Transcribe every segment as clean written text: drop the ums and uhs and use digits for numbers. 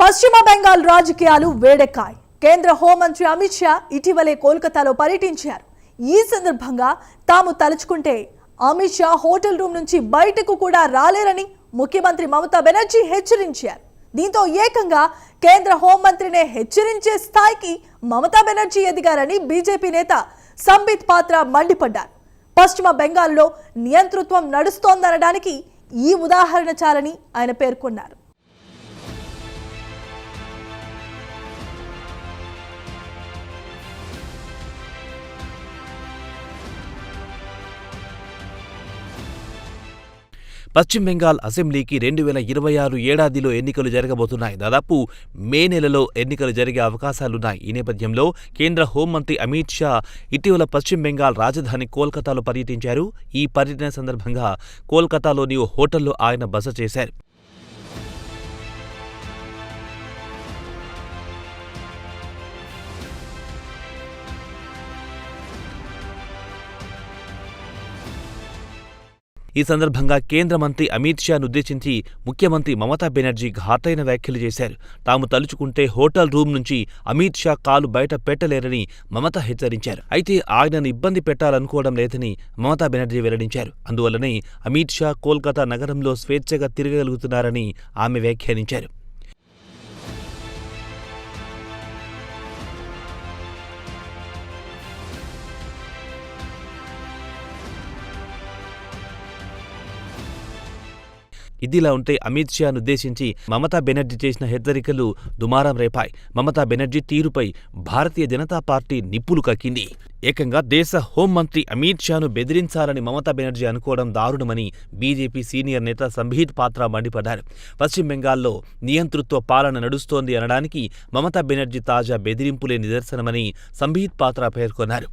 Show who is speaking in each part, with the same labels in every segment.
Speaker 1: పశ్చిమ బెంగాల్ రాజకీయాలు వేడెక్కాయి. కేంద్ర హోంమంత్రి అమిత్ షా ఇటీవలే కోల్కతాలో పర్యటించారు. ఈ సందర్భంగా తాము తలుచుకుంటే అమిత్ షా హోటల్ రూమ్ నుంచి బయటకు కూడా రాలేరని ముఖ్యమంత్రి మమతా బెనర్జీ హెచ్చరించారు. దీంతో ఏకంగా కేంద్ర హోంమంత్రినే హెచ్చరించే స్థాయికి మమతా బెనర్జీ ఎదిగారని బీజేపీ నేత సంబిత్ పాత్ర మండిపడ్డారు. పశ్చిమ బెంగాల్లో నియంతృత్వం నడుస్తోందనడానికి ఈ ఉదాహరణ చాలని ఆయన పేర్కొన్నారు.
Speaker 2: పశ్చిమ బెంగాల్ అసెంబ్లీకి 2026 ఏడాదిలో ఎన్నికలు జరగబోతున్నాయి. దాదాపు మే నెలలో ఎన్నికలు జరిగే అవకాశాలున్నాయి. ఈ నేపథ్యంలో కేంద్ర హోంమంత్రి అమిత్ షా ఇటీవల పశ్చిమ బెంగాల్ రాజధాని కోల్కతాలో పర్యటించారు. ఈ పర్యటన సందర్భంగా కోల్కతాలోని ఓ హోటల్లో ఆయన బస చేశారు. ఈ సందర్భంగా కేంద్ర మంత్రి అమిత్ షాను ఉద్దేశించి ముఖ్యమంత్రి మమతా బెనర్జీ ఘాటైన వ్యాఖ్యలు చేశారు. తాము తలుచుకుంటే హోటల్ రూమ్ నుంచి అమిత్ షా కాలు బయట పెట్టలేరని మమత హెచ్చరించారు. అయితే ఆయనను ఇబ్బంది పెట్టాలనుకోవడం లేదని మమతా బెనర్జీ వెల్లడించారు. అందువల్లనే అమిత్ షా కోల్కతా నగరంలో స్వేచ్ఛగా తిరగగలుగుతున్నారని ఆమె వ్యాఖ్యానించారు. ఇదిలా ఉంటే అమిత్ షాను ఉద్దేశించి మమతా బెనర్జీ చేసిన హెచ్చరికలు దుమారం రేపాయి. మమతా బెనర్జీ తీరుపై భారతీయ జనతా పార్టీ నిప్పులు కక్కింది. ఏకంగా దేశ హోంమంత్రి అమిత్ షాను బెదిరించాలని మమతా బెనర్జీ అనుకోవడం దారుణమని బీజేపీ సీనియర్ నేత సంబిత్ పాత్ర మండిపడ్డారు. పశ్చిమ బెంగాల్లో నియంతృత్వ పాలన నడుస్తోంది అనడానికి మమతా బెనర్జీ తాజా బెదిరింపులే నిదర్శనమని సంబిత్ పాత్ర పేర్కొన్నారు.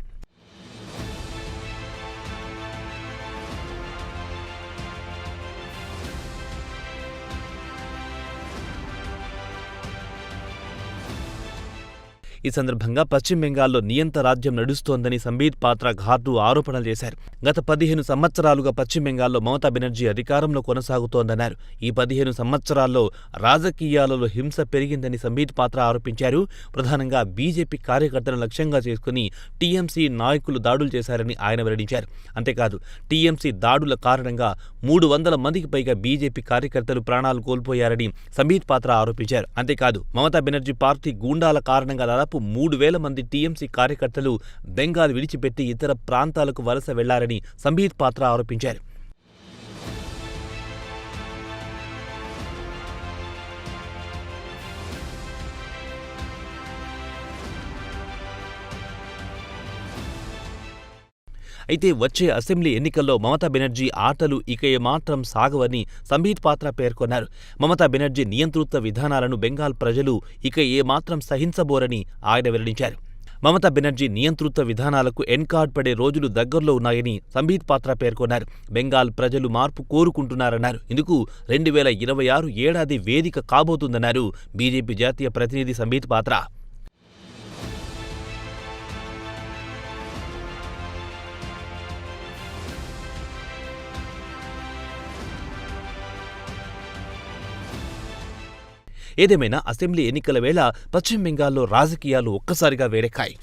Speaker 2: ఈ సందర్భంగా పశ్చిమ బెంగాల్లో నియంత రాజ్యం నడుస్తోందని సంబిత్ పాత్ర ఘాటు ఆరోపణలు చేశారు. గత 15 సంవత్సరాలుగా పశ్చిమ బెంగాల్లో మమతా బెనర్జీ అధికారంలో కొనసాగుతోందన్నారు. ఈ 15 సంవత్సరాల్లో రాజకీయాలలో హింస పెరిగిందని సంబిత్ పాత్ర ఆరోపించారు. ప్రధానంగా బీజేపీ కార్యకర్తలను లక్ష్యంగా చేసుకుని టీఎంసీ నాయకులు దాడులు చేశారని ఆయన వెల్లడించారు. అంతేకాదు టీఎంసీ దాడుల కారణంగా 300 మందికి పైగా బీజేపీ కార్యకర్తలు ప్రాణాలు కోల్పోయారని సంబిత్ పాత్ర ఆరోపించారు. అంతేకాదు మమతా బెనర్జీ పార్టీ గూండాల కారణంగా దాదాపు 3000 మంది టీఎంసీ కార్యకర్తలు బెంగాల్ విడిచిపెట్టి ఇతర ప్రాంతాలకు వలస వెళ్లారని సంబిత్ పాత్ర ఆరోపించారు. అయితే వచ్చే అసెంబ్లీ ఎన్నికల్లో మమతా బెనర్జీ ఆటలు ఇక ఏమాత్రం సాగవని సంబిత్ పాత్ర పేర్కొన్నారు. మమతా బెనర్జీ నియంతృత్వ విధానాలను బెంగాల్ ప్రజలు ఇక ఏమాత్రం సహించబోరని ఆయన వెల్లడించారు. మమతా బెనర్జీ నియంతృత్వ విధానాలకు ఎన్కార్డ్ పడే రోజులు దగ్గరలో ఉన్నాయని సంబిత్ పాత్ర పేర్కొన్నారు. బెంగాల్ ప్రజలు మార్పు కోరుకుంటున్నారన్నారు. ఇందుకు 2026 ఏడాది వేదిక కాబోతుందన్నారు బీజేపీ జాతీయ ప్రతినిధి సంబిత్ పాత్ర. ఏదేమైనా అసెంబ్లీ ఎన్నికల వేళ పశ్చిమ బెంగాల్లో రాజకీయాలు ఒక్కసారిగా వేడెక్కాయి.